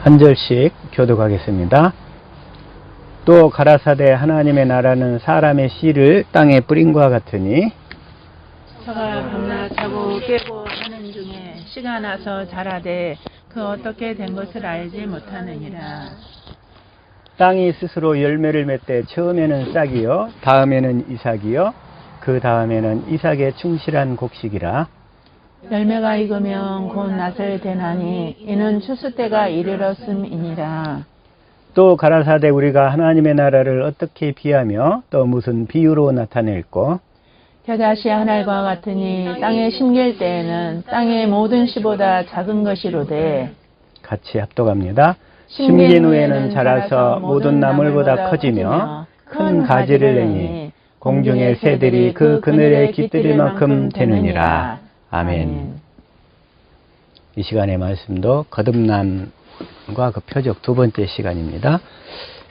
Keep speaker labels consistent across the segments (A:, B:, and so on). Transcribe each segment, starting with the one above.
A: 한 절씩 교독하겠습니다. 또 가라사대 하나님의 나라는 사람의 씨를 땅에 뿌린과 같으니
B: 저가 밤낮 자고 깨고 하는 중에 씨가 나서 자라되 그 어떻게 된 것을 알지 못하느니라.
A: 땅이 스스로 열매를 맺되 처음에는 싹이요 다음에는 이삭이요 그 다음에는 이삭의 충실한 곡식이라.
B: 열매가 익으면 곧 낫을 대나니 이는 추수 때가 이르렀음이니라.
A: 또 가라사대 우리가 하나님의 나라를 어떻게 비하며 또 무슨 비유로 나타낼꼬.
B: 겨자씨 한 알과 같으니 땅에 심길 때에는 땅의 모든 씨보다 작은 것이로되
A: 같이 합독합니다. 심긴 후에는 자라서 모든 나물보다 커지며 큰 가지를 내니 공중의 새들이 그 그늘에 깃들일 만큼 되느니라. 아멘. 이 시간의 말씀도 거듭남과 그 표적 두 번째 시간입니다.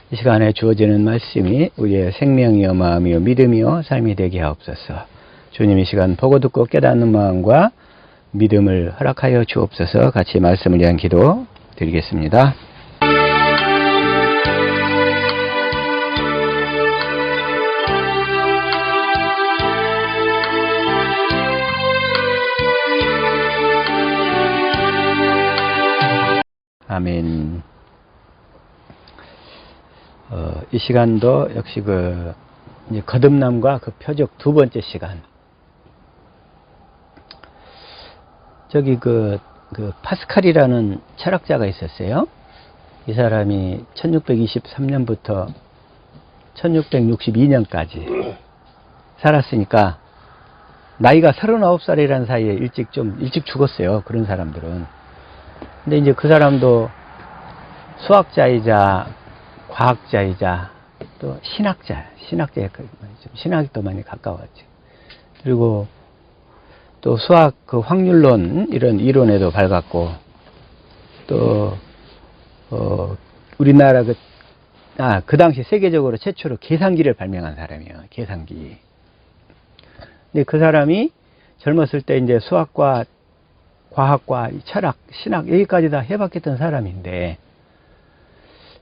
A: 이 시간에 주어지는 말씀이 우리의 생명이요 마음이요 믿음이요 삶이 되게 하옵소서. 주님 이 시간 보고 듣고 깨닫는 마음과 믿음을 허락하여 주옵소서. 같이 말씀을 위한 기도 드리겠습니다. 아멘. 이 시간도 역시 이제 거듭남과 그 표적 두 번째 시간. 저기 파스칼이라는 철학자가 있었어요. 이 사람이 1623년부터 1662년까지 살았으니까 나이가 39살이라는 사이에 일찍 죽었어요. 그런 사람들은. 근데 이제 그 사람도 수학자이자 과학자이자 또 신학자에 신학이 더 많이 가까웠죠. 그리고 또 수학 확률론 이런 이론에도 밝았고 또 우리나라 그 당시 세계적으로 최초로 계산기를 발명한 사람이에요. 계산기. 근데 그 사람이 젊었을 때 이제 수학과 과학과 철학, 신학 여기까지 다 해봤겠던 사람인데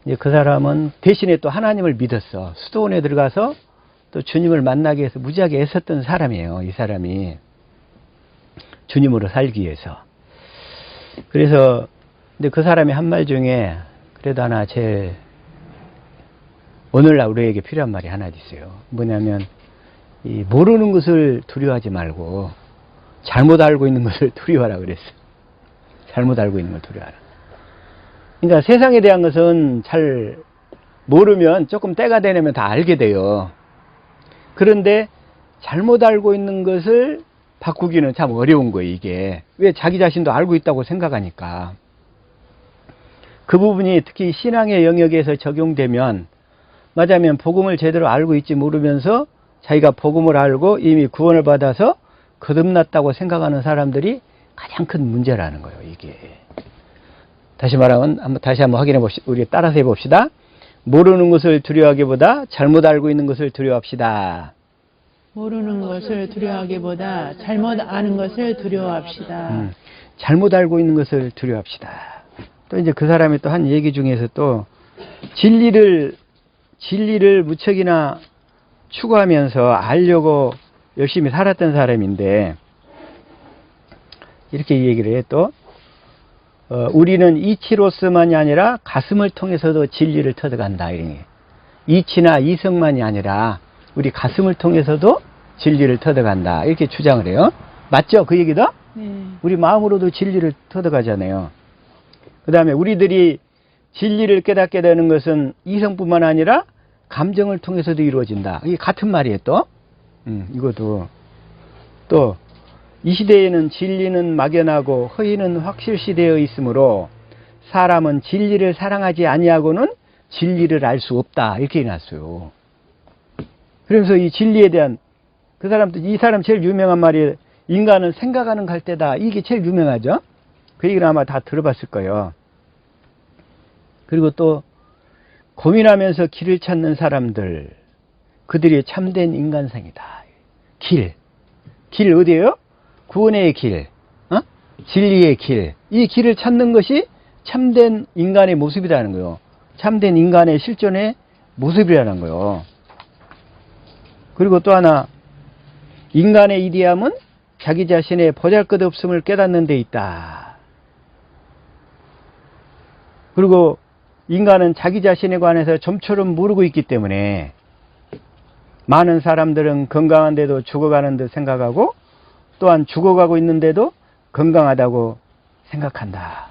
A: 이제 그 사람은 대신에 또 하나님을 믿었어. 수도원에 들어가서 또 주님을 만나기 위해서 무지하게 애썼던 사람이에요. 이 사람이 주님으로 살기 위해서. 그래서 근데 그 사람이 한 말 중에 그래도 하나 제일 오늘날 우리에게 필요한 말이 하나 있어요. 뭐냐면 이 모르는 것을 두려워하지 말고 잘못 알고 있는 것을 두려워하라 그랬어. 잘못 알고 있는 걸 두려워하라. 그러니까 세상에 대한 것은 잘 모르면 조금 때가 되면 다 알게 돼요. 그런데 잘못 알고 있는 것을 바꾸기는 참 어려운 거예요, 이게. 왜 자기 자신도 알고 있다고 생각하니까. 그 부분이 특히 신앙의 영역에서 적용되면 맞으면 복음을 제대로 알고 있지 모르면서 자기가 복음을 알고 이미 구원을 받아서 거듭났다고 생각하는 사람들이 가장 큰 문제라는 거예요, 이게. 다시 말하면, 다시 한번 확인해 봅시다. 우리 따라서 해봅시다. 모르는 것을 두려워하기보다 잘못 알고 있는 것을 두려워합시다.
B: 모르는 것을 두려워하기보다 잘못 아는 것을 두려워합시다.
A: 잘못 알고 있는 것을 두려워합시다. 또 이제 그 사람이 또 한 얘기 중에서 또 진리를 무척이나 추구하면서 알려고 열심히 살았던 사람인데 이렇게 얘기를 해 또 우리는 이치로서만이 아니라 가슴을 통해서도 진리를 터득한다. 이치나 이성만이 아니라 우리 가슴을 통해서도 진리를 터득한다. 이렇게 주장을 해요. 맞죠? 그 얘기도?
B: 네.
A: 우리 마음으로도 진리를 터득하잖아요. 그 다음에 우리들이 진리를 깨닫게 되는 것은 이성뿐만 아니라 감정을 통해서도 이루어진다. 이게 같은 말이에요, 또. 이것도. 또, 이 시대에는 진리는 막연하고 허위는 확실시되어 있으므로 사람은 진리를 사랑하지 아니하고는 진리를 알 수 없다. 이렇게 해놨어요. 그래서 이 진리에 대한 이 사람 제일 유명한 말이 인간은 생각하는 갈대다. 이게 제일 유명하죠. 그 얘기는 아마 다 들어봤을 거예요. 그리고 또 고민하면서 길을 찾는 사람들, 그들이 참된 인간상이다. 길 어디예요? 구원의 길, 진리의 길. 이 길을 찾는 것이 참된 인간의 모습이라는 거예요. 참된 인간의 실존의 모습이라는 거예요. 그리고 또 하나, 인간의 이디함은 자기 자신의 보잘것없음을 깨닫는 데 있다. 그리고 인간은 자기 자신에 관해서 좀처럼 모르고 있기 때문에 많은 사람들은 건강한데도 죽어가는 듯 생각하고, 또한 죽어가고 있는데도 건강하다고 생각한다.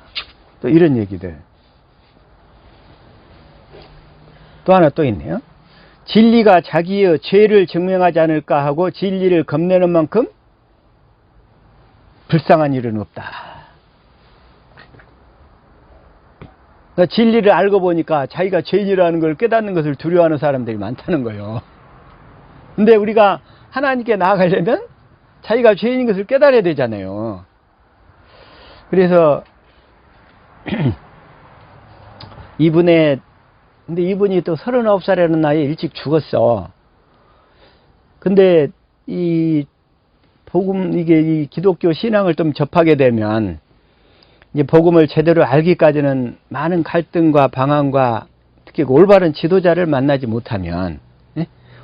A: 또 이런 얘기들. 또 하나 또 있네요. 진리가 자기의 죄를 증명하지 않을까 하고 진리를 겁내는 만큼 불쌍한 일은 없다. 그러니까 진리를 알고 보니까 자기가 죄인이라는 걸 깨닫는 것을 두려워하는 사람들이 많다는 거예요. 근데 우리가 하나님께 나아가려면 자기가 죄인인 것을 깨달아야 되잖아요. 그래서 근데 이분이 또 39살이라는 나이에 일찍 죽었어. 근데 이 기독교 신앙을 좀 접하게 되면, 이제 복음을 제대로 알기까지는 많은 갈등과 방황과 특히 올바른 지도자를 만나지 못하면,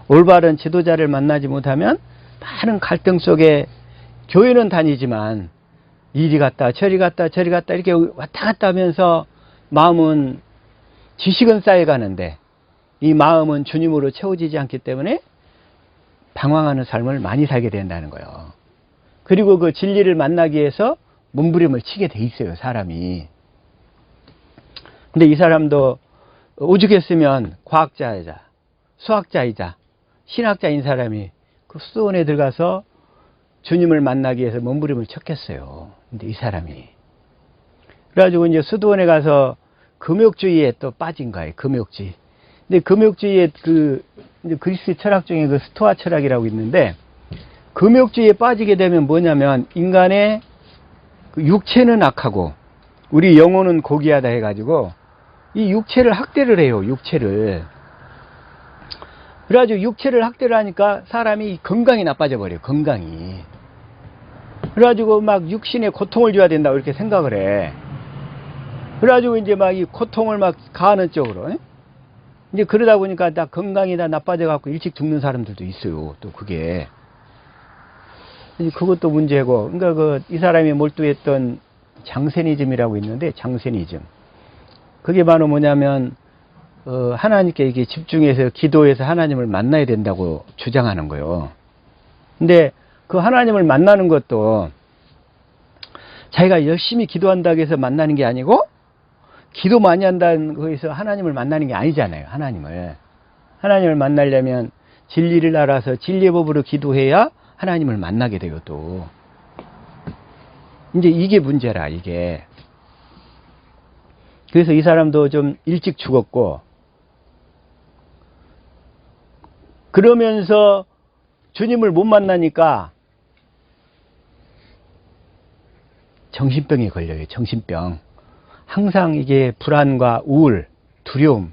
A: 올바른 지도자를 만나지 못하면 많은 갈등 속에 교회는 다니지만 이리 갔다 저리 갔다 저리 갔다 이렇게 왔다 갔다 하면서 마음은 지식은 쌓여가는데 이 마음은 주님으로 채워지지 않기 때문에 방황하는 삶을 많이 살게 된다는 거예요. 그리고 그 진리를 만나기 위해서 몸부림을 치게 돼 있어요, 사람이. 근데 이 사람도 오죽했으면 과학자이자 수학자이자 신학자인 사람이 그 수도원에 들어가서 주님을 만나기 위해서 몸부림을 쳤겠어요. 근데 이 사람이. 그래가지고 이제 수도원에 가서 금욕주의에 또 빠진 거예요, 금욕주의. 근데 금욕주의에 이제 그리스 철학 중에 그 스토아 철학이라고 있는데, 금욕주의에 빠지게 되면 뭐냐면, 인간의 그 육체는 악하고, 우리 영혼은 고귀하다 해가지고, 이 육체를 학대를 해요, 육체를. 그래가지고 육체를 학대를 하니까 사람이 건강이 나빠져 버려요, 건강이. 그래가지고 막 육신에 고통을 줘야 된다고 이렇게 생각을 해. 그래가지고 이제 막 이 고통을 막 가하는 쪽으로. 이제 그러다 보니까 다 건강이 다 나빠져 갖고 일찍 죽는 사람들도 있어요, 또 그게. 이제 그것도 문제고. 그러니까 이 사람이 몰두했던 장세니즘이라고 있는데, 장세니즘. 그게 바로 뭐냐면, 하나님께 이게 집중해서 기도해서 하나님을 만나야 된다고 주장하는 거예요. 근데 그 하나님을 만나는 것도 자기가 열심히 기도한다고 해서 만나는 게 아니고, 기도 많이 한다는 거에서 하나님을 만나는 게 아니잖아요, 하나님을 만나려면 진리를 알아서 진리의 법으로 기도해야 하나님을 만나게 돼요, 또. 이제 이게 문제라, 이게. 그래서 이 사람도 좀 일찍 죽었고, 그러면서 주님을 못 만나니까 정신병에 걸려요, 정신병. 항상 이게 불안과 우울, 두려움,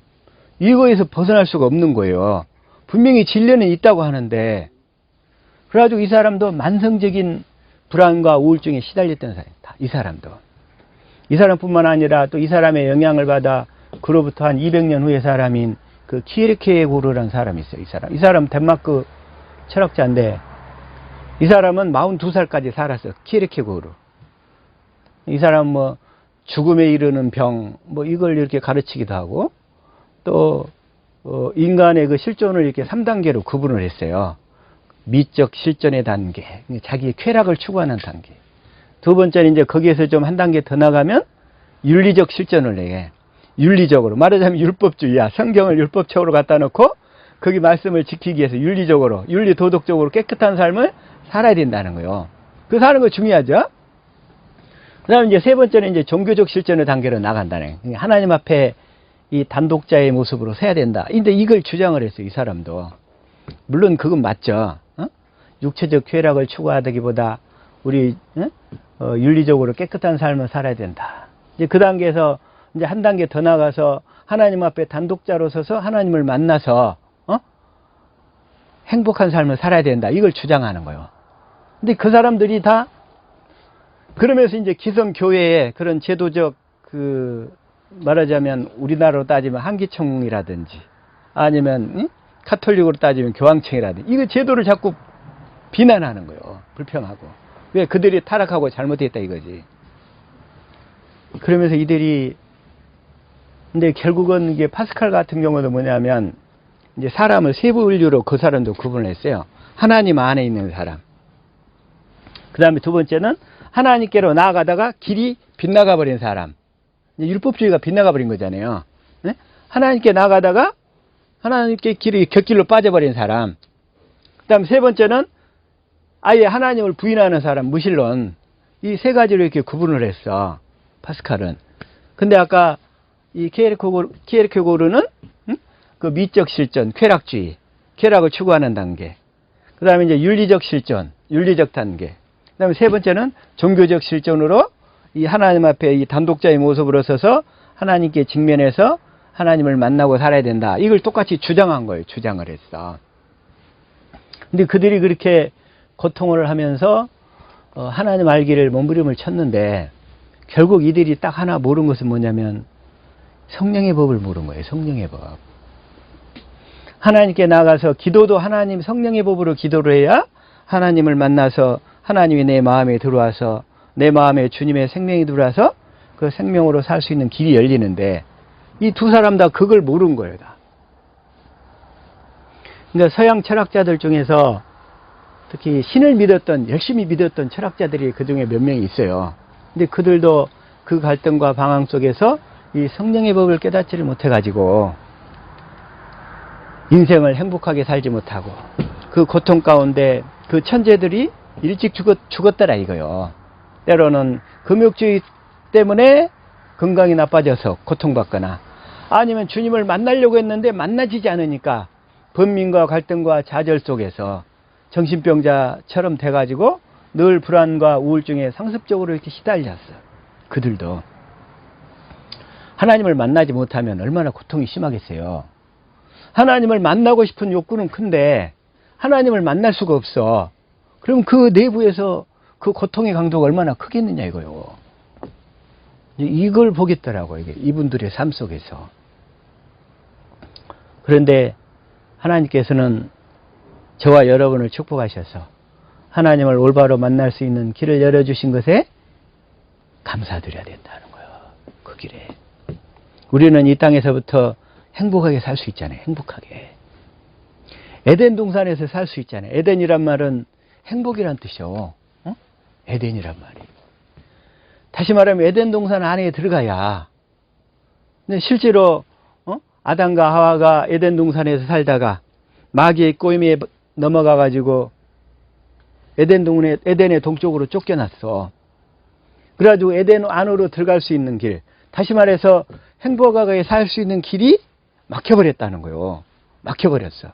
A: 이거에서 벗어날 수가 없는 거예요. 분명히 진리는 있다고 하는데, 그래가지고 이 사람도 만성적인 불안과 우울증에 시달렸던 사람이다, 이 사람도. 이 사람뿐만 아니라 또 이 사람의 영향을 받아 그로부터 한 200년 후의 사람인 그 키에르케고르라는 사람이 있어요. 이 사람 덴마크 철학자인데, 이 사람은 42살까지 살았어요, 키에르케고르. 이 사람 뭐 죽음에 이르는 병, 뭐 이걸 이렇게 가르치기도 하고, 또 인간의 그 실존을 이렇게 3단계로 구분을 했어요. 미적 실존의 단계, 자기의 쾌락을 추구하는 단계. 두 번째는 이제 거기에서 좀 한 단계 더 나가면 윤리적 실존을 해. 윤리적으로 말하자면 율법주의야. 성경을 율법적으로 갖다 놓고 거기 말씀을 지키기 위해서 윤리적으로, 윤리 도덕적으로 깨끗한 삶을 살아야 된다는 거예요. 그 사는 거 중요하죠. 그 다음에 이제 세 번째는 이제 종교적 실존의 단계로 나간다는 거예요. 하나님 앞에 이 단독자의 모습으로 서야 된다. 근데 이걸 주장을 했어요, 이 사람도. 물론 그건 맞죠. 육체적 쾌락을 추구하기보다 우리 윤리적으로 깨끗한 삶을 살아야 된다. 이제 그 단계에서 이제 한 단계 더 나가서 하나님 앞에 단독자로 서서 하나님을 만나서 행복한 삶을 살아야 된다. 이걸 주장하는 거예요. 근데 그 사람들이 다 그러면서 이제 기성 교회의 그런 제도적 말하자면 우리나라로 따지면 한기총이라든지 아니면 카톨릭으로 따지면 교황청이라든지 이거 제도를 자꾸 비난하는 거예요. 불평하고. 왜 그들이 타락하고 잘못했다 이거지. 그러면서 이들이 근데 결국은 이게 파스칼 같은 경우도 뭐냐면 이제 사람을 세부 인류로 그 사람도 구분을 했어요. 하나님 안에 있는 사람. 그 다음에 두 번째는 하나님께로 나아가다가 길이 빗나가 버린 사람. 이제 율법주의가 빗나가 버린 거잖아요. 네? 하나님께 나아가다가 하나님께 길이 곁길로 빠져버린 사람. 그 다음 세 번째는 아예 하나님을 부인하는 사람, 무신론. 이 세 가지로 이렇게 구분을 했어. 파스칼은. 근데 아까 이 키에르케고르는 그 미적 실존, 쾌락주의, 쾌락을 추구하는 단계. 그 다음에 이제 윤리적 실존, 윤리적 단계. 그 다음에 세 번째는 종교적 실존으로 이 하나님 앞에 이 단독자의 모습으로 서서 하나님께 직면해서 하나님을 만나고 살아야 된다. 이걸 똑같이 주장한 거예요. 주장을 했어. 근데 그들이 그렇게 고통을 하면서 하나님 알기를 몸부림을 쳤는데 결국 이들이 딱 하나 모르는 것은 뭐냐면 성령의 법을 모르는 거예요. 성령의 법. 하나님께 나가서 기도도 하나님 성령의 법으로 기도를 해야 하나님을 만나서 하나님이 내 마음에 들어와서 내 마음에 주님의 생명이 들어와서 그 생명으로 살 수 있는 길이 열리는데 이 두 사람 다 그걸 모르는 거예요. 다. 그러니까 서양 철학자들 중에서 특히 신을 믿었던 열심히 믿었던 철학자들이 그중에 몇 명이 있어요. 근데 그들도 그 갈등과 방황 속에서 이 성령의 법을 깨닫지를 못해가지고 인생을 행복하게 살지 못하고 그 고통 가운데 그 천재들이 일찍 죽었더라 이거요. 때로는 금욕주의 때문에 건강이 나빠져서 고통받거나 아니면 주님을 만나려고 했는데 만나지지 않으니까 번민과 갈등과 좌절 속에서 정신병자처럼 돼가지고 늘 불안과 우울증에 상습적으로 이렇게 시달렸어요. 그들도. 하나님을 만나지 못하면 얼마나 고통이 심하겠어요. 하나님을 만나고 싶은 욕구는 큰데 하나님을 만날 수가 없어. 그럼 그 내부에서 그 고통의 강도가 얼마나 크겠느냐 이거요. 이걸 보겠더라고요. 이분들의 삶 속에서. 그런데 하나님께서는 저와 여러분을 축복하셔서 하나님을 올바로 만날 수 있는 길을 열어주신 것에 감사드려야 된다는 거예요. 그 길에. 우리는 이 땅에서부터 행복하게 살 수 있잖아요. 행복하게. 에덴 동산에서 살 수 있잖아요. 에덴이란 말은 행복이란 뜻이요. 에덴이란 말이. 다시 말하면 에덴 동산 안에 들어가야. 근데 실제로 아담과 하와가 에덴 동산에서 살다가 마귀의 꼬임에 넘어가 가지고 에덴의 동쪽으로 쫓겨났어. 그래가지고 에덴 안으로 들어갈 수 있는 길, 다시 말해서 행복하게 살 수 있는 길이 막혀버렸다는 거예요. 막혀버렸어.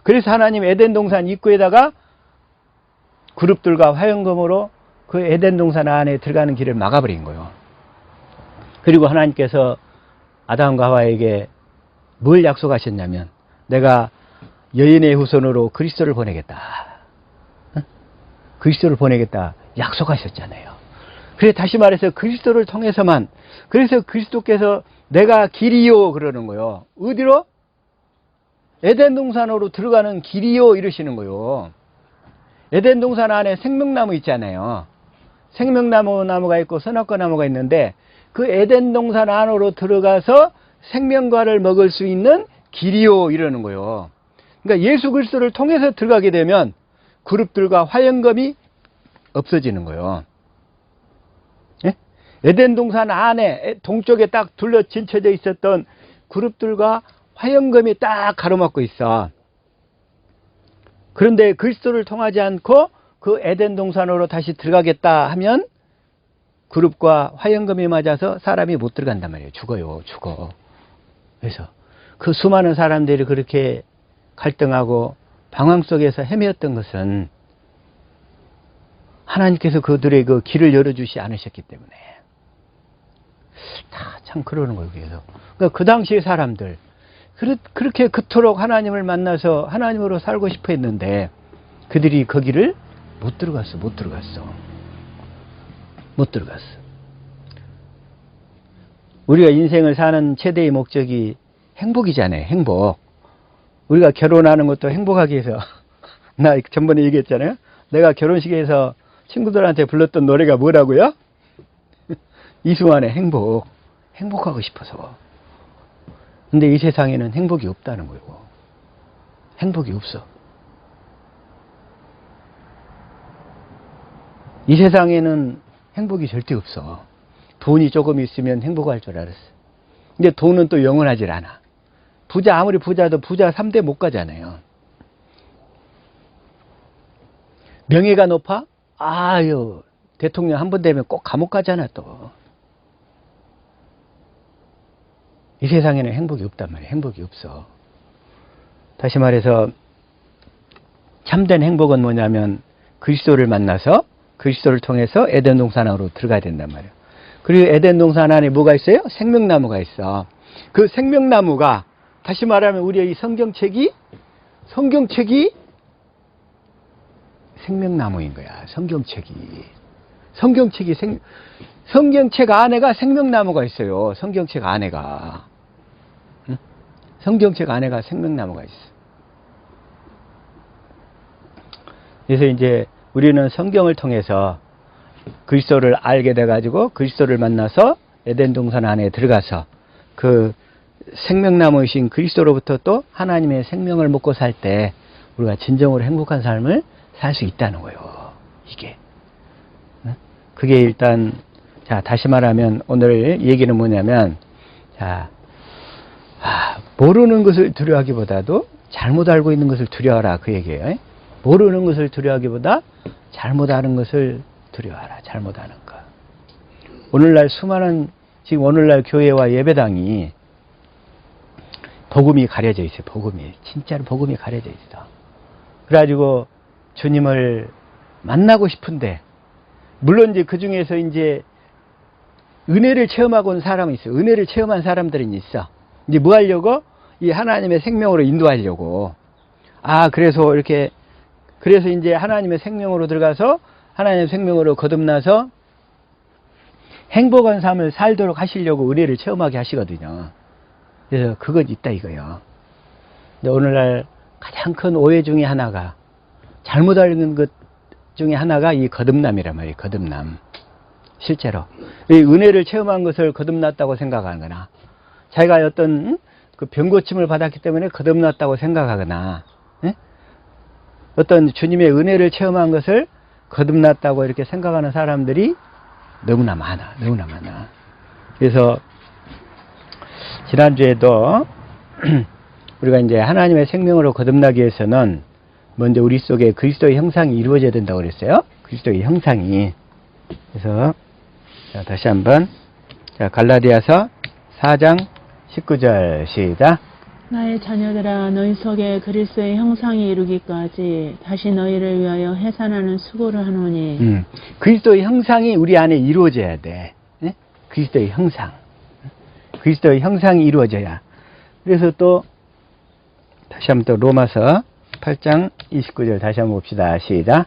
A: 그래서 하나님 에덴 동산 입구에다가 그룹들과 화영검으로 그 에덴 동산 안에 들어가는 길을 막아버린 거예요. 그리고 하나님께서 아담과 하와에게 뭘 약속하셨냐면 내가 여인의 후손으로 그리스도를 보내겠다. 그리스도를 보내겠다 약속하셨잖아요. 그래서 다시 말해서 그리스도를 통해서만, 그래서 그리스도께서 내가 길이요 그러는 거예요. 어디로? 에덴 동산으로 들어가는 길이요 이러시는 거예요. 에덴 동산 안에 생명나무 있잖아요. 생명나무가 있고 선악과 나무가 있는데 그 에덴 동산 안으로 들어가서 생명과를 먹을 수 있는 길이요 이러는 거예요. 그러니까 예수 그리스도를 통해서 들어가게 되면 그룹들과 화영검이 없어지는 거예요. 예? 에덴 동산 안에 동쪽에 딱 둘러 진쳐져 있었던 그룹들과 화영검이 딱 가로막고 있어. 그런데 그리스도를 통하지 않고 그 에덴 동산으로 다시 들어가겠다 하면 그룹과 화영검이 맞아서 사람이 못 들어간단 말이에요. 죽어요. 죽어. 그래서 그 수많은 사람들이 그렇게 갈등하고 방황 속에서 헤매었던 것은 하나님께서 그들의 그 길을 열어주지 않으셨기 때문에. 참 그러는 거예요. 그러니까 그 당시의 사람들 그렇게 그토록 하나님을 만나서 하나님으로 살고 싶어 했는데 그들이 거기를 못 들어갔어. 우리가 인생을 사는 최대의 목적이 행복이잖아요. 행복. 우리가 결혼하는 것도 행복하기 위해서. 나 전번에 얘기했잖아요. 내가 결혼식에서 친구들한테 불렀던 노래가 뭐라고요? 이수환의 행복. 행복하고 싶어서. 근데 이 세상에는 행복이 없다는 거고. 행복이 없어. 이 세상에는 행복이 절대 없어. 돈이 조금 있으면 행복할 줄 알았어. 근데 돈은 또 영원하질 않아. 부자, 아무리 부자도 부자 3대 못 가잖아요. 명예가 높아? 아유, 대통령 한 번 되면 꼭 감옥 가잖아, 또. 이 세상에는 행복이 없단 말이에요. 행복이 없어. 다시 말해서, 참된 행복은 뭐냐면, 그리스도를 만나서, 그리스도를 통해서 에덴 동산 안으로 들어가야 된단 말이에요. 그리고 에덴 동산 안에 뭐가 있어요? 생명나무가 있어. 그 생명나무가, 다시 말하면 우리의 이 성경책이 생명나무인 거야. 성경책 안에가 생명나무가 있어요. 성경책 안에가. 응? 성경책 안에가 생명나무가 있어. 그래서 이제 우리는 성경을 통해서 그리스도를 알게 돼가지고 그리스도를 만나서 에덴 동산 안에 들어가서 그 생명나무이신 그리스도로부터 또 하나님의 생명을 먹고 살 때 우리가 진정으로 행복한 삶을 살 수 있다는 거예요. 이게. 그게 일단, 자, 다시 말하면 오늘 얘기는 뭐냐면, 자, 모르는 것을 두려워하기보다도 잘못 알고 있는 것을 두려워하라. 그 얘기예요. 모르는 것을 두려워하기보다 잘못 아는 것을 두려워하라. 잘못 아는 것. 오늘날 수많은, 지금 오늘날 교회와 예배당이 복음이 가려져 있어요. 복음이. 진짜로 복음이 가려져 있어. 그래가지고 주님을 만나고 싶은데, 물론 이제 그 중에서 이제 은혜를 체험하고 온 사람이 있어. 은혜를 체험한 사람들은 있어. 이제 뭐 하려고? 이 하나님의 생명으로 인도하려고. 그래서 이제 하나님의 생명으로 들어가서 하나님의 생명으로 거듭나서 행복한 삶을 살도록 하시려고 은혜를 체험하게 하시거든요. 그래서 그것 있다 이거예요. 근데 오늘날 가장 큰 오해 중에 하나가, 잘못 알는 것 중에 하나가 이 거듭남이란 말이에요. 거듭남. 실제로. 이 은혜를 체험한 것을 거듭났다고 생각하거나, 자기가 어떤 그 병고침을 받았기 때문에 거듭났다고 생각하거나, 어떤 주님의 은혜를 체험한 것을 거듭났다고 이렇게 생각하는 사람들이 너무나 많아. 너무나 많아. 그래서 지난주에도 우리가 이제 하나님의 생명으로 거듭나기 위해서는 먼저 우리 속에 그리스도의 형상이 이루어져야 된다고 그랬어요. 그리스도의 형상이. 그래서 자, 다시 한번 갈라디아서 4장 19절 시작.
B: 나의 자녀들아, 너희 속에 그리스도의 형상이 이루기까지 다시 너희를 위하여 해산하는 수고를 하노니.
A: 그리스도의 형상이 우리 안에 이루어져야 돼. 네? 그리스도의 형상. 그리스도의 형상이 이루어져야. 그래서 또 다시 한번 또 로마서 8장 29절 다시 한번 봅시다. 시작.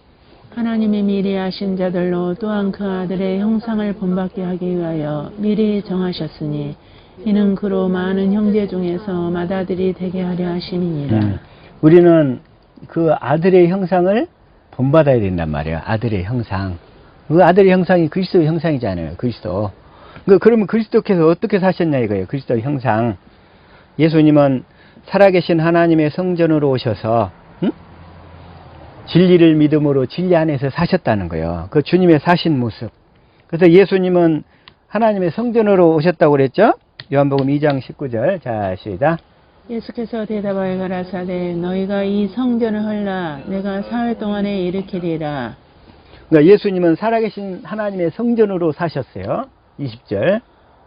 B: 하나님이 미리 아신 자들로 또한 그 아들의 형상을 본받게 하기 위하여 미리 정하셨으니 이는 그로 많은 형제 중에서 맏아들이 되게 하려 하심이니라.
A: 우리는 그 아들의 형상을 본받아야 된단 말이에요. 아들의 형상. 그 아들의 형상이 그리스도의 형상이잖아요. 그리스도. 그러면 그리스도께서 어떻게 사셨냐 이거예요. 그리스도의 형상. 예수님은 살아계신 하나님의 성전으로 오셔서 진리를 믿음으로 진리 안에서 사셨다는 거예요. 그 주님의 사신 모습. 그래서 예수님은 하나님의 성전으로 오셨다고 그랬죠? 요한복음 2장 19절. 자, 시작.
B: 예수께서 대답하여 가라사대 너희가 이 성전을 헐라 내가 사흘 동안에 일으키리라.
A: 그러니까 예수님은 살아계신 하나님의 성전으로 사셨어요. 20절.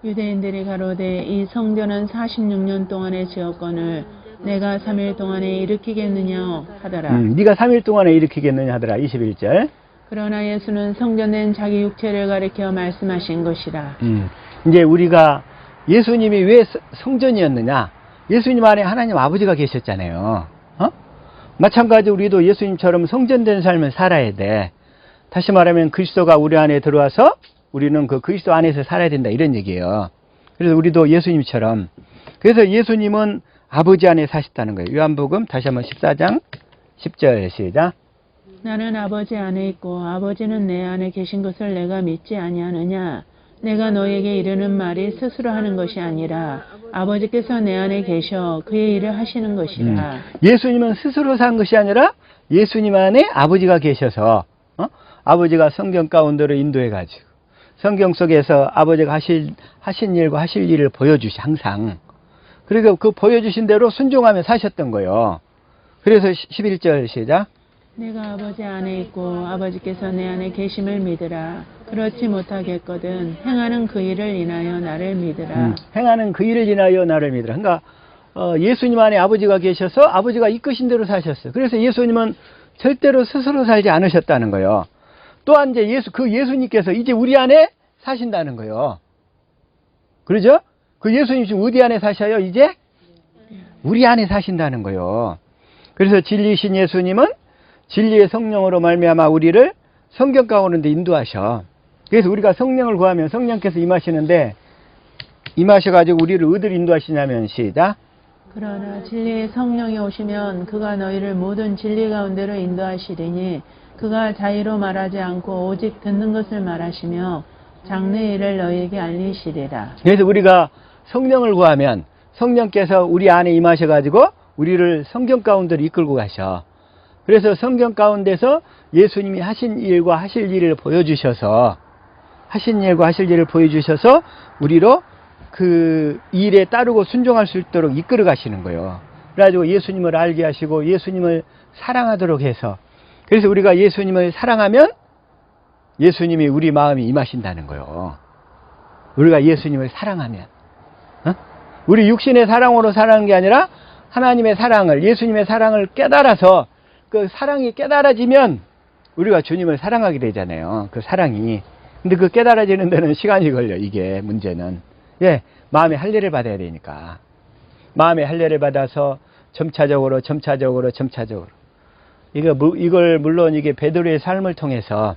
B: 유대인들이 가로되 이 성전은 46년 동안에 지었거늘 내가 3일 동안에 일으키겠느냐 하더라.
A: 네가 3일 동안에 일으키겠느냐 하더라. 21절.
B: 그러나 예수는 성전된 자기 육체를 가리켜 말씀하신 것이라.
A: 이제 우리가 예수님이 왜 성전이었느냐? 예수님 안에 하나님 아버지가 계셨잖아요. 마찬가지로 우리도 예수님처럼 성전된 삶을 살아야 돼. 다시 말하면 그리스도가 우리 안에 들어와서 우리는 그 그리스도 안에서 살아야 된다 이런 얘기예요. 그래서 우리도 예수님처럼, 그래서 예수님은 아버지 안에 사셨다는 거예요. 요한복음 다시 한번 14장 10절 시작.
B: 나는 아버지 안에 있고 아버지는 내 안에 계신 것을 내가 믿지 아니하느냐. 내가 너에게 이르는 말이 스스로 하는 것이 아니라 아버지께서 내 안에 계셔 그의 일을 하시는 것이라.
A: 예수님은 스스로 산 것이 아니라 예수님 안에 아버지가 계셔서 아버지가 성경 가운데로 인도해 가지고 성경 속에서 아버지가 하신 일과 하실 일을 보여주시 항상. 그리고 그 보여주신 대로 순종하며 사셨던 거예요. 그래서 11절 시작.
B: 내가 아버지 안에 있고 아버지께서 내 안에 계심을 믿으라. 그렇지 못하겠거든 행하는 그 일을 인하여 나를 믿으라.
A: 행하는 그 일을 인하여 나를 믿으라. 그러니까 예수님 안에 아버지가 계셔서 아버지가 이끄신 대로 사셨어요. 그래서 예수님은 절대로 스스로 살지 않으셨다는 거예요. 또한 이제 예수님께서 이제 우리 안에 사신다는 거예요. 그러죠? 그 예수님 지금 어디 안에 사셔요? 이제 우리 안에 사신다는 거예요. 그래서 진리신 예수님은 진리의 성령으로 말미암아 우리를 성경 가운데 인도하셔. 그래서 우리가 성령을 구하면 성령께서 임하시는데, 임하셔가지고 우리를 어디로 인도하시냐면 시작.
B: 그러나 진리의 성령이 오시면 그가 너희를 모든 진리 가운데로 인도하시리니 그가 자의로 말하지 않고 오직 듣는 것을 말하시며 장래 일을 너희에게 알리시리라.
A: 그래서 우리가 성령을 구하면 성령께서 우리 안에 임하셔가지고 우리를 성경 가운데로 이끌고 가셔. 그래서 성경 가운데서 예수님이 하신 일과 하실 일을 보여주셔서 우리로 그 일에 따르고 순종할 수 있도록 이끌어 가시는 거예요. 그래가지고 예수님을 알게 하시고 예수님을 사랑하도록 해서, 그래서 우리가 예수님을 사랑하면 예수님이 우리 마음에 임하신다는 거예요. 우리가 예수님을 사랑하면, 우리 육신의 사랑으로 사랑하는 게 아니라 하나님의 사랑을, 예수님의 사랑을 깨달아서 그 사랑이 깨달아지면 우리가 주님을 사랑하게 되잖아요. 그 사랑이. 근데 그 깨달아지는 데는 시간이 걸려. 이게 문제는. 예, 마음의 할례를 받아야 되니까. 마음의 할례를 받아서 점차적으로. 이걸 물론 이게 베드로의 삶을 통해서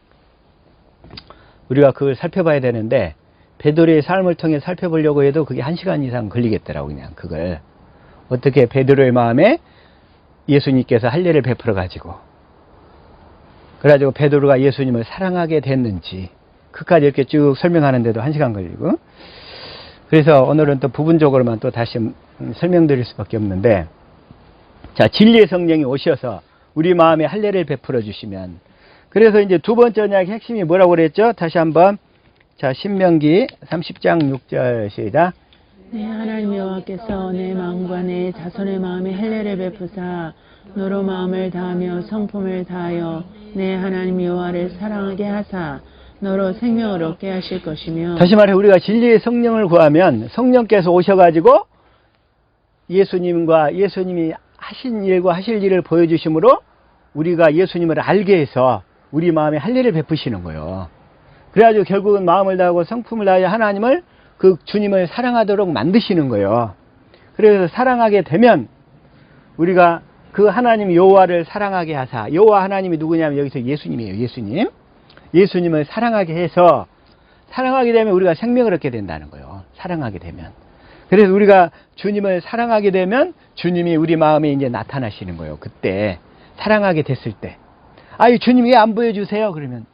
A: 우리가 그걸 살펴봐야 되는데, 베드로의 삶을 통해 살펴보려고 해도 그게 1시간 이상 걸리겠더라고. 그냥 그걸 어떻게 베드로의 마음에 예수님께서 할례를 베풀어 가지고, 그래가지고 베드로가 예수님을 사랑하게 됐는지 그까지 이렇게 쭉 설명하는데도 1시간 걸리고. 그래서 오늘은 또 부분적으로만 또 다시 설명드릴 수밖에 없는데, 자, 진리의 성령이 오셔서 우리 마음에 할례를 베풀어 주시면, 그래서 이제 두 번째 언약의 핵심이 뭐라고 그랬죠? 다시 한번. 자, 신명기 30장 6절 시작.
B: 내 하나님 여호와께서 내 마음과 내 자손의 마음에 할례를 베푸사 너로 마음을 다하며 성품을 다하여 내 하나님 여호와를 사랑하게 하사 너로 생명을 얻게 하실 것이며.
A: 다시 말해, 우리가 진리의 성령을 구하면 성령께서 오셔가지고 예수님이 하신 일과 하실 일을 보여주심으로 우리가 예수님을 알게 해서 우리 마음에 할례를 베푸시는 거예요. 그래가지고 결국은 마음을 다하고 성품을 다하여 하나님을, 그 주님을 사랑하도록 만드시는 거예요. 그래서 사랑하게 되면 우리가 그 하나님 여호와를 사랑하게 하사, 여호와 하나님이 누구냐면 여기서 예수님이에요. 예수님을 사랑하게 해서, 사랑하게 되면 우리가 생명을 얻게 된다는 거예요. 사랑하게 되면. 그래서 우리가 주님을 사랑하게 되면 주님이 우리 마음에 이제 나타나시는 거예요. 그때 사랑하게 됐을 때, 아이 주님 왜 안 보여주세요? 그러면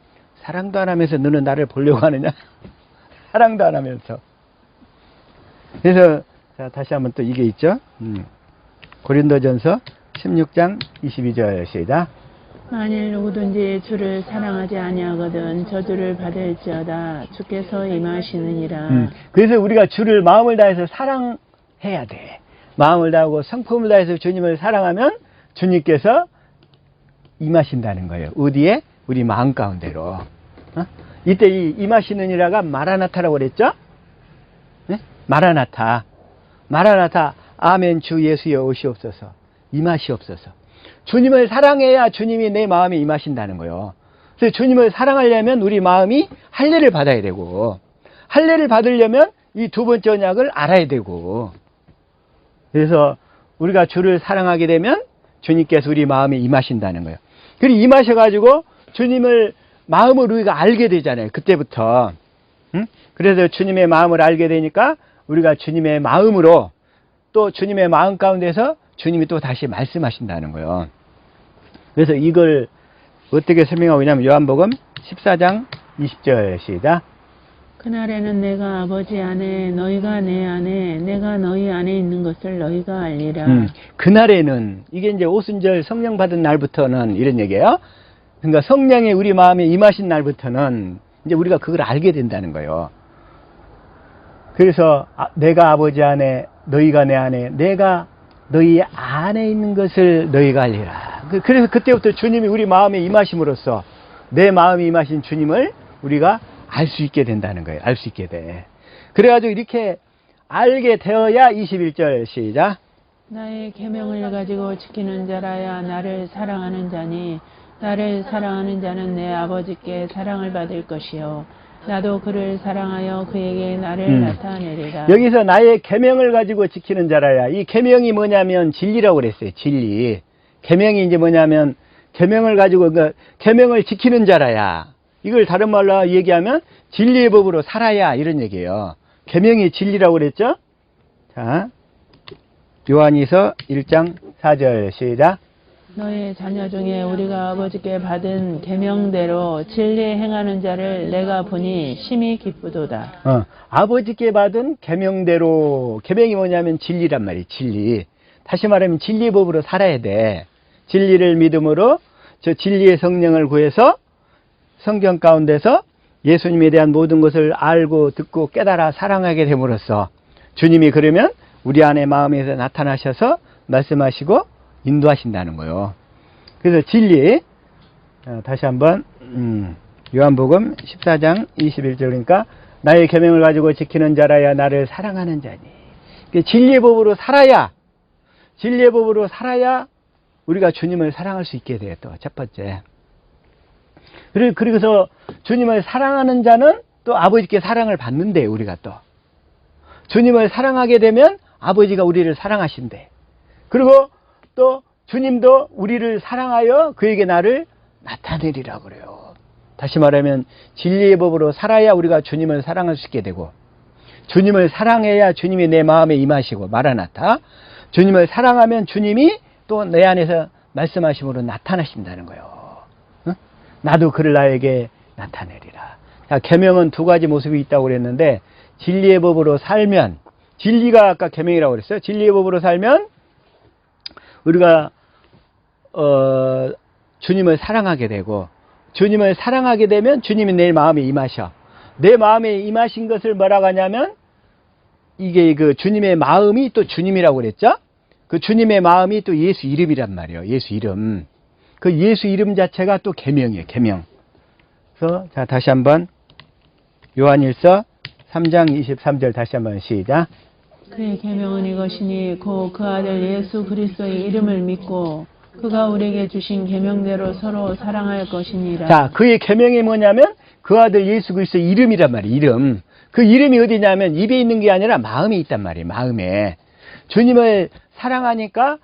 A: 사랑도 안 하면서 너는 나를 보려고 하느냐? 사랑도 안 하면서. 그래서 자, 다시 한번 또 이게 있죠. 고린도전서 16장 22절 시작.
B: 만일 누구든지 주를 사랑하지 아니하거든 저주를 받을지어다. 주께서 임하시느니라.
A: 그래서 우리가 주를 마음을 다해서 사랑해야 돼. 마음을 다하고 성품을 다해서 주님을 사랑하면 주님께서 임하신다는 거예요. 어디에? 우리 마음 가운데로. 이때 이 임하시느니라가 마라나타라고 그랬죠? 네? 마라나타. 아멘 주 예수여 오시옵소서. 임하시옵소서. 주님을 사랑해야 주님이 내 마음에 임하신다는 거예요. 그래서 주님을 사랑하려면 우리 마음이 할례를 받아야 되고, 할례를 받으려면 이 두 번째 언약을 알아야 되고, 그래서 우리가 주를 사랑하게 되면 주님께서 우리 마음에 임하신다는 거예요. 그리고 임하셔가지고 주님을 마음으로 우리가 알게 되잖아요. 그때부터. 그래서 주님의 마음을 알게 되니까 우리가 주님의 마음으로 또 주님의 마음 가운데서 주님이 또 다시 말씀하신다는 거예요. 그래서 이걸 어떻게 설명하고 있냐면 요한복음 14장 20절 시작.
B: 그날에는 내가 아버지 안에 너희가 내 안에 내가 너희 안에 있는 것을 너희가 알리라.
A: 그날에는 이게 이제 오순절 성령 받은 날부터는 이런 얘기예요. 그러니까 성령이 우리 마음에 임하신 날부터는 이제 우리가 그걸 알게 된다는 거예요. 그래서 내가 아버지 안에 너희가 내 안에 내가 너희 안에 있는 것을 너희가 알리라. 그래서 그때부터 주님이 우리 마음에 임하심으로써 내 마음에 임하신 주님을 우리가 알 수 있게 된다는 거예요. 알 수 있게 돼. 그래가지고 이렇게 알게 되어야 21절 시작.
B: 나의 계명을 가지고 지키는 자라야 나를 사랑하는 자니 나를 사랑하는 자는 내 아버지께 사랑을 받을 것이요 나도 그를 사랑하여 그에게 나를 나타내리라.
A: 여기서 나의 계명을 가지고 지키는 자라야. 이 계명이 뭐냐면 진리라고 그랬어요. 진리. 계명이 이제 뭐냐면 계명을 가지고 그러니까 계명을 지키는 자라야. 이걸 다른 말로 얘기하면 진리의 법으로 살아야 이런 얘기예요. 계명이 진리라고 그랬죠? 자, 요한이서 1장 4절 시작.
B: 너의 자녀 중에 우리가 아버지께 받은 계명대로 진리에 행하는 자를 내가 보니 심히 기쁘도다.
A: 아버지께 받은 계명대로. 계명이 뭐냐면 진리란 말이에요. 진리. 다시 말하면 진리의 법으로 살아야 돼. 진리를 믿음으로 저 진리의 성령을 구해서 성경 가운데서 예수님에 대한 모든 것을 알고 듣고 깨달아 사랑하게 됨으로써 주님이 그러면 우리 안에 마음에서 나타나셔서 말씀하시고 인도하신다는 거예요. 그래서 진리 다시 한번 요한복음 14장 21절 그러니까 나의 계명을 가지고 지키는 자라야 나를 사랑하는 자니. 진리의 법으로 살아야 진리의 법으로 살아야 우리가 주님을 사랑할 수 있게 돼요. 또 첫 번째. 그리고서 주님을 사랑하는 자는 또 아버지께 사랑을 받는데 우리가 또 주님을 사랑하게 되면 아버지가 우리를 사랑하신대. 그리고 또 주님도 우리를 사랑하여 그에게 나를 나타내리라고 그래요. 다시 말하면 진리의 법으로 살아야 우리가 주님을 사랑할 수 있게 되고 주님을 사랑해야 주님이 내 마음에 임하시고 마라나타. 주님을 사랑하면 주님이 또 내 안에서 말씀하심으로 나타나신다는 거예요. 나도 그를 나에게 나타내리라. 자, 계명은 두 가지 모습이 있다고 그랬는데 진리의 법으로 살면 진리가 아까 계명이라고 그랬어요. 진리의 법으로 살면 우리가 주님을 사랑하게 되고 주님을 사랑하게 되면 주님이 내 마음에 임하셔. 내 마음에 임하신 것을 뭐라고 하냐면 이게 그 주님의 마음이 또 주님이라고 그랬죠. 그 주님의 마음이 또 예수 이름이란 말이에요. 예수 이름. 그 예수 이름 자체가 또 계명이에요. 계명. 그래서 자 다시 한번 요한일서 3장 23절 다시 한번 시작.
B: 그의 계명은 이것이니 곧 그 아들 예수 그리스도의 이름을 믿고 그가 우리에게 주신 계명대로 서로 사랑할 것이니라.
A: 자, 그의 계명이 뭐냐면 그 아들 예수 그리스도의 이름이란 말이에요. 이름. 그 이름이 어디냐면 입에 있는 게 아니라 마음에 있단 말이에요. 마음에. 주님을 사랑하니까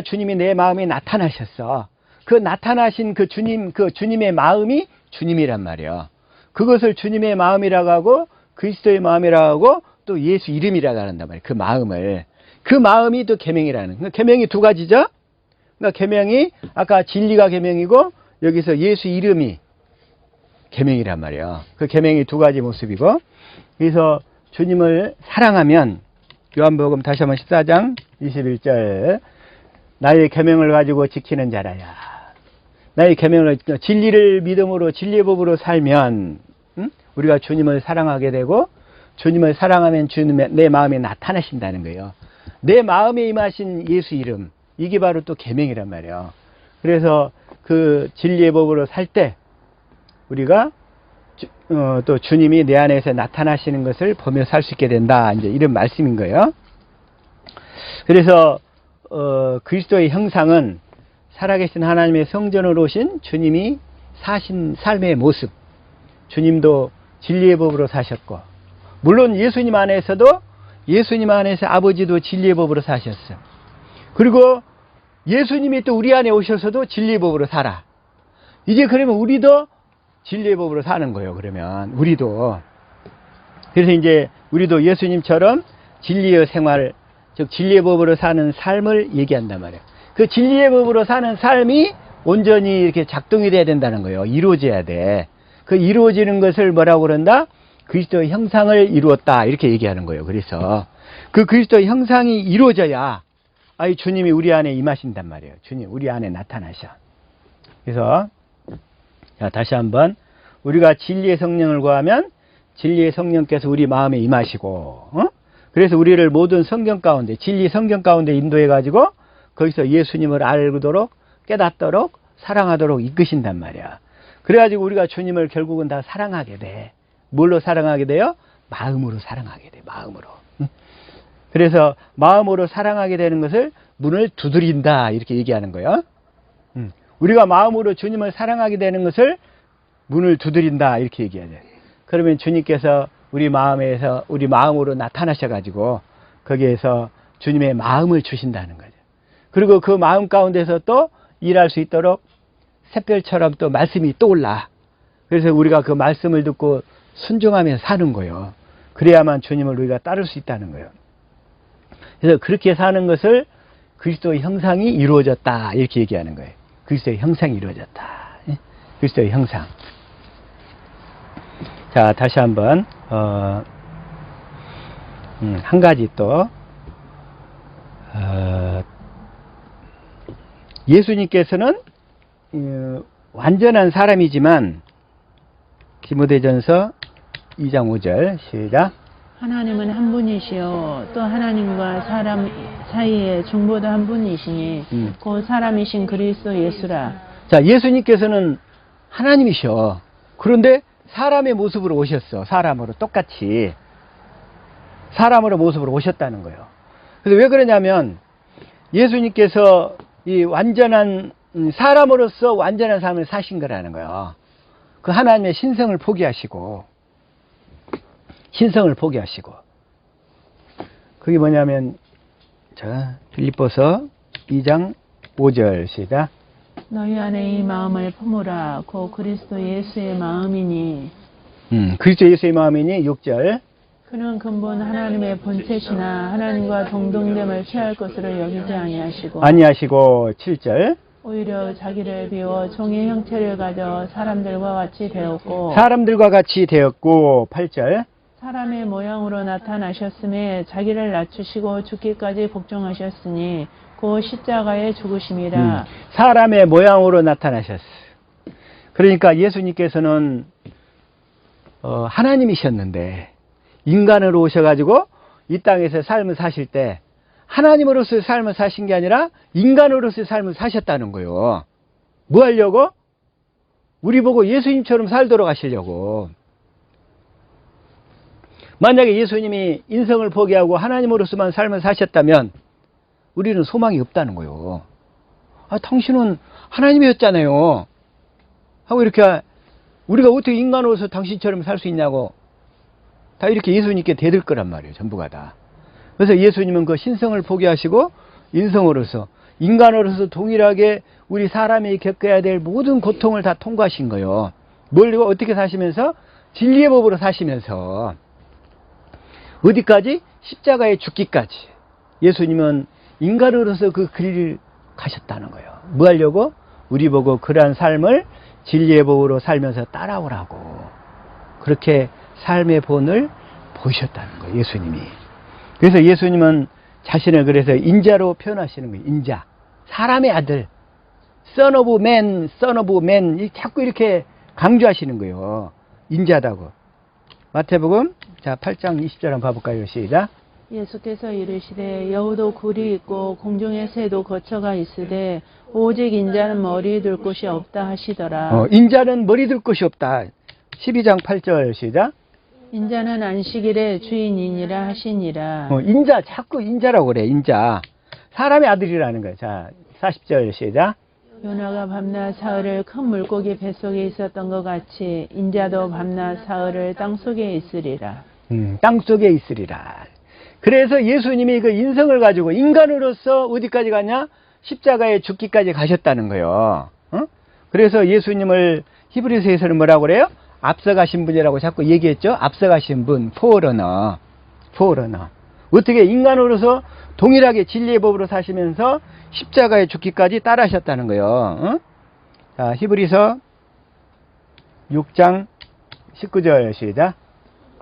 A: 주님이 내 마음에 나타나셨어. 그 나타나신 그 주님의 마음이 주님이란 말이에요. 그것을 주님의 마음이라고 하고 그리스도의 마음이라고 하고 또 예수 이름이라고 한단 말이에요. 그 마음을. 그 마음이 또 계명이라는. 그 계명이 두 가지죠. 그러니까 계명이 아까 진리가 계명이고 여기서 예수 이름이 계명이란 말이에요. 그 계명이 두 가지 모습이고 그래서 주님을 사랑하면 요한복음 다시 한번 14장 21절 나의 계명을 가지고 지키는 자라야. 나의 계명을 진리를 믿음으로 진리의 법으로 살면 우리가 주님을 사랑하게 되고 주님을 사랑하면 주님의 내 마음에 나타나신다는 거예요. 내 마음에 임하신 예수 이름 이게 바로 또 계명이란 말이에요. 그래서 그 진리의 법으로 살 때 우리가 또 주님이 내 안에서 나타나시는 것을 보며 살 수 있게 된다. 이제 이런 말씀인 거예요. 그래서 그리스도의 형상은 살아계신 하나님의 성전으로 오신 주님이 사신 삶의 모습. 주님도 진리의 법으로 사셨고 물론 예수님 안에서 아버지도 진리의 법으로 사셨어요. 그리고 예수님이 또 우리 안에 오셔서도 진리의 법으로 살아. 이제 그러면 우리도 진리의 법으로 사는 거예요. 그러면 우리도 그래서 이제 우리도 예수님처럼 진리의 생활, 즉 진리의 법으로 사는 삶을 얘기한단 말이에요. 그 진리의 법으로 사는 삶이 온전히 이렇게 작동이 돼야 된다는 거예요. 이루어져야 돼. 그 이루어지는 것을 뭐라고 그런다? 그리스도의 형상을 이루었다. 이렇게 얘기하는 거예요. 그래서 그 그리스도의 형상이 이루어져야 주님이 우리 안에 임하신단 말이에요. 주님 우리 안에 나타나셔. 그래서 자, 다시 한번 우리가 진리의 성령을 구하면 진리의 성령께서 우리 마음에 임하시고, 그래서 우리를 모든 성경 가운데, 진리 성경 가운데 인도해 가지고 거기서 예수님을 알도록 깨닫도록 사랑하도록 이끄신단 말이야. 그래가지고 우리가 주님을 결국은 다 사랑하게 돼. 뭘로 사랑하게 돼요? 마음으로 사랑하게 돼. 마음으로. 그래서 마음으로 사랑하게 되는 것을 문을 두드린다 이렇게 얘기하는 거예요. 우리가 마음으로 주님을 사랑하게 되는 것을 문을 두드린다 이렇게 얘기해야 돼. 그러면 주님께서 우리 마음으로 나타나셔가지고 거기에서 주님의 마음을 주신다는 거죠. 그리고 그 마음 가운데서 또 일할 수 있도록 샛별처럼 또 말씀이 떠올라. 그래서 우리가 그 말씀을 듣고 순종하면서 사는 거예요. 그래야만 주님을 우리가 따를 수 있다는 거예요. 그래서 그렇게 사는 것을 그리스도의 형상이 이루어졌다 이렇게 얘기하는 거예요. 그리스도의 형상이 이루어졌다. 그리스도의 형상. 자, 다시 한번 한 가지 또 예수님께서는 완전한 사람이지만 디모데전서 2장 5절 시작.
B: 하나님은 한 분이시요 또 하나님과 사람 사이에 중보도 한 분이시니 그 사람이신 그리스도 예수라.
A: 자, 예수님께서는 하나님이셔. 그런데 사람의 모습으로 오셨어. 사람으로 똑같이 사람으로 모습으로 오셨다는 거예요. 그래서 왜 그러냐면 예수님께서 이 완전한 사람으로서 완전한 삶을 사신 거라는 거예요. 그 하나님의 신성을 포기하시고 그게 뭐냐면 자, 빌립보서 2장 5절 시작.
B: 너희 안에 이 마음을 품으라. 곧 그리스도 예수의 마음이니.
A: 그리스도 예수의 마음이니 6절.
B: 그는 근본 하나님의 본체시나 하나님과 동등됨을 취할 것으로 여기지 아니하시고
A: 7절.
B: 오히려 자기를 비워 종의 형체를 가져 사람들과 같이 되었고
A: 8절.
B: 사람의 모양으로 나타나셨음에 자기를 낮추시고 죽기까지 복종하셨으니 그 십자가의 죽으심이라.
A: 사람의 모양으로 나타나셨어. 그러니까 예수님께서는 하나님이셨는데 인간으로 오셔가지고 이 땅에서 삶을 사실 때 하나님으로서의 삶을 사신 게 아니라 인간으로서의 삶을 사셨다는 거예요. 뭐 하려고? 우리 보고 예수님처럼 살도록 하시려고. 만약에 예수님이 인성을 포기하고 하나님으로서만 삶을 사셨다면 우리는 소망이 없다는 거예요. 당신은 하나님이었잖아요 하고 이렇게 우리가 어떻게 인간으로서 당신처럼 살 수 있냐고 다 이렇게 예수님께 대들 거란 말이에요. 전부가 다. 그래서 예수님은 그 신성을 포기하시고 인성으로서 인간으로서 동일하게 우리 사람이 겪어야 될 모든 고통을 다 통과하신 거예요. 뭘 어떻게 사시면서? 진리의 법으로 사시면서 어디까지? 십자가에 죽기까지. 예수님은 인간으로서 그 길을 가셨다는 거예요. 뭐 하려고? 우리 보고 그러한 삶을 진리의 법으로 살면서 따라오라고. 그렇게 삶의 본을 보이셨다는 거예요. 예수님이. 그래서 예수님은 자신을 그래서 인자로 표현하시는 거예요. 인자. 사람의 아들. Son of man, Son of man. 자꾸 이렇게 강조하시는 거예요. 인자다고. 마태복음 자 8장 20절 한번 봐볼까요? 시작.
B: 예수께서 이르시되 여우도 굴이 있고 공중의 새도 거처가 있으되 오직 인자는 머리 둘 곳이 없다 하시더라.
A: 인자는 머리 둘 곳이 없다. 12장 8절 시작.
B: 인자는 안식일의 주인이니라 하시니라.
A: 인자 자꾸 인자라고 그래. 인자. 사람의 아들이라는 거야. 자 40절 시작.
B: 요나가 밤낮 사흘을 큰 물고기 뱃속에 있었던 것 같이 인자도 밤낮 사흘을 땅속에 있으리라.
A: 땅속에 있으리라. 그래서 예수님이 그 인성을 가지고 인간으로서 어디까지 가냐? 십자가에 죽기까지 가셨다는 거예요. 그래서 예수님을 히브리서에서는 뭐라고 그래요? 앞서가신 분이라고 자꾸 얘기했죠. 앞서가신 분, 포어러너. 어떻게 인간으로서 동일하게 진리의 법으로 사시면서 십자가에 죽기까지 따라하셨다는 거예요. 응? 자, 히브리서 6장 19절 시작.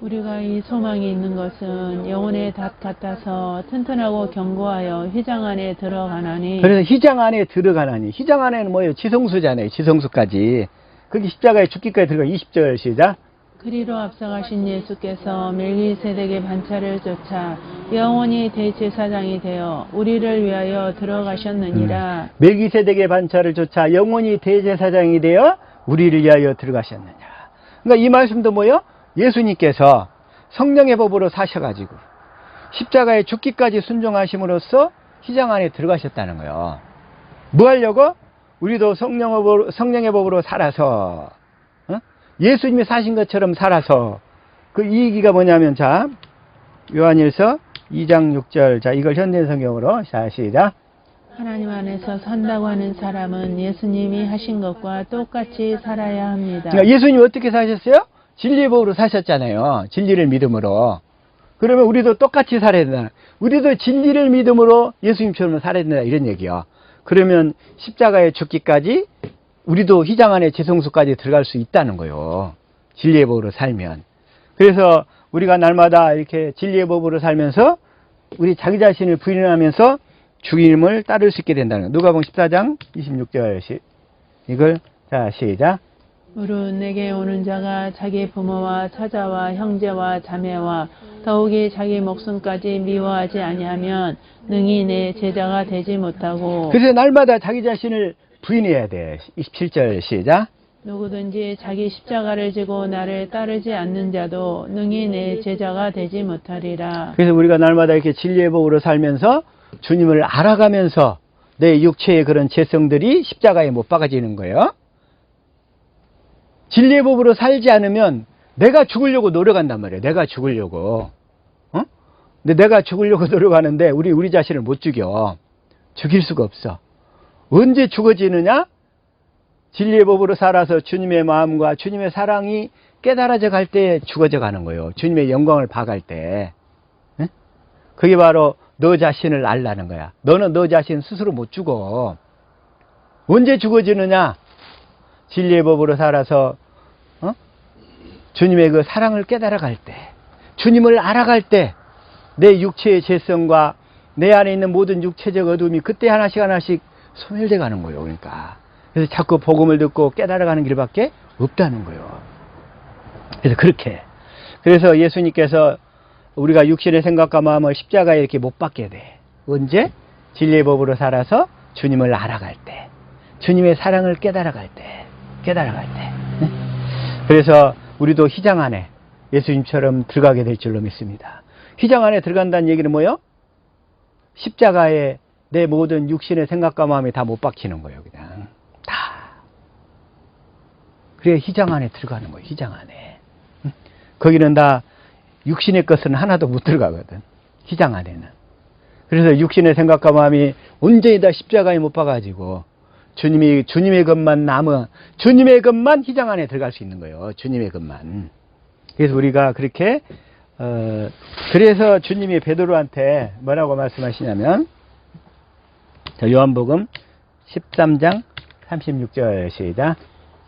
B: 우리가 이 소망이 있는 것은 영혼의 닷 같아서 튼튼하고 견고하여 휘장 안에 들어가나니.
A: 그래서 휘장 안에 들어가나니. 휘장 안에는 뭐예요? 지성소잖아요. 지성소까지. 거기 십자가에 죽기까지 들어가. 20절 시작.
B: 그리로 앞서가신 예수께서 멜기세덱의 반차를 쫓아 영원히 대제사장이 되어 우리를 위하여 들어가셨느니라.
A: 멜기세덱의 반차를 쫓아 영원히 대제사장이 되어 우리를 위하여 들어가셨느냐. 그러니까 이 말씀도 뭐예요? 예수님께서 성령의 법으로 사셔가지고 십자가에 죽기까지 순종하심으로써 휘장 안에 들어가셨다는 거예요. 뭐 하려고? 우리도 성령의 법으로 살아서, 예수님이 사신 것처럼 살아서, 그 이기가 뭐냐면, 자, 요한일서 2장 6절, 자, 이걸 현대 성경으로, 자, 시작.
B: 하나님 안에서 산다고 하는 사람은 예수님이 하신 것과 똑같이 살아야 합니다.
A: 그러니까 예수님이 어떻게 사셨어요? 진리의 법으로 사셨잖아요. 진리를 믿음으로. 그러면 우리도 똑같이 살아야 된다. 우리도 진리를 믿음으로 예수님처럼 살아야 된다. 이런 얘기요. 그러면 십자가에 죽기까지 우리도 휘장 안에 지성소까지 들어갈 수 있다는 거예요. 진리의 법으로 살면. 그래서 우리가 날마다 이렇게 진리의 법으로 살면서 우리 자기 자신을 부인하면서 주님을 따를 수 있게 된다는 거예요. 누가복음 14장 26절 이걸 자 시작.
B: 무릇 내게 오는 자가 자기 부모와 처자와 형제와 자매와 더욱이 자기 목숨까지 미워하지 아니하면 능히 내 제자가 되지 못하고.
A: 그래서 날마다 자기 자신을 부인해야 돼. 27절 시작.
B: 누구든지 자기 십자가를 지고 나를 따르지 않는 자도 능히 내 제자가 되지 못하리라.
A: 그래서 우리가 날마다 이렇게 진리의 법으로 살면서 주님을 알아가면서 내 육체의 그런 죄성들이 십자가에 못 박아지는 거예요. 진리의 법으로 살지 않으면 내가 죽으려고 노력한단 말이에요. 내가 죽으려고. 근데 내가 죽으려고 노력하는데 우리 자신을 못 죽여. 죽일 수가 없어. 언제 죽어지느냐? 진리의 법으로 살아서 주님의 마음과 주님의 사랑이 깨달아져 갈 때 죽어져 가는 거예요. 주님의 영광을 봐갈 때. 그게 바로 너 자신을 알라는 거야. 너는 너 자신 스스로 못 죽어. 언제 죽어지느냐? 진리의 법으로 살아서 주님의 그 사랑을 깨달아 갈 때, 주님을 알아갈 때 내 육체의 죄성과 내 안에 있는 모든 육체적 어둠이 그때 하나씩 소멸돼 가는 거예요. 그러니까 그래서 자꾸 복음을 듣고 깨달아가는 길밖에 없다는 거예요. 그래서 그래서 예수님께서 우리가 육신의 생각과 마음을 십자가에 이렇게 못 박게 돼. 언제? 진리의 법으로 살아서 주님을 알아갈 때, 주님의 사랑을 깨달아갈 때. 그래서 우리도 휘장 안에 예수님처럼 들어가게 될 줄로 믿습니다. 휘장 안에 들어간다는 얘기는 뭐예요? 십자가에 내 모든 육신의 생각과 마음이 다 못 박히는 거예요. 그냥 다. 그래 휘장 안에 들어가는 거예요. 휘장 안에. 거기는 다 육신의 것은 하나도 못 들어가거든. 휘장 안에는. 그래서 육신의 생각과 마음이 온전히 다 십자가에 못 박아지고 주님의 것만 주님의 것만 휘장 안에 들어갈 수 있는 거예요. 주님의 것만. 그래서 우리가 그렇게 그래서 주님이 베드로한테 뭐라고 말씀하시냐면, 자, 요한복음 13장 36절 시작.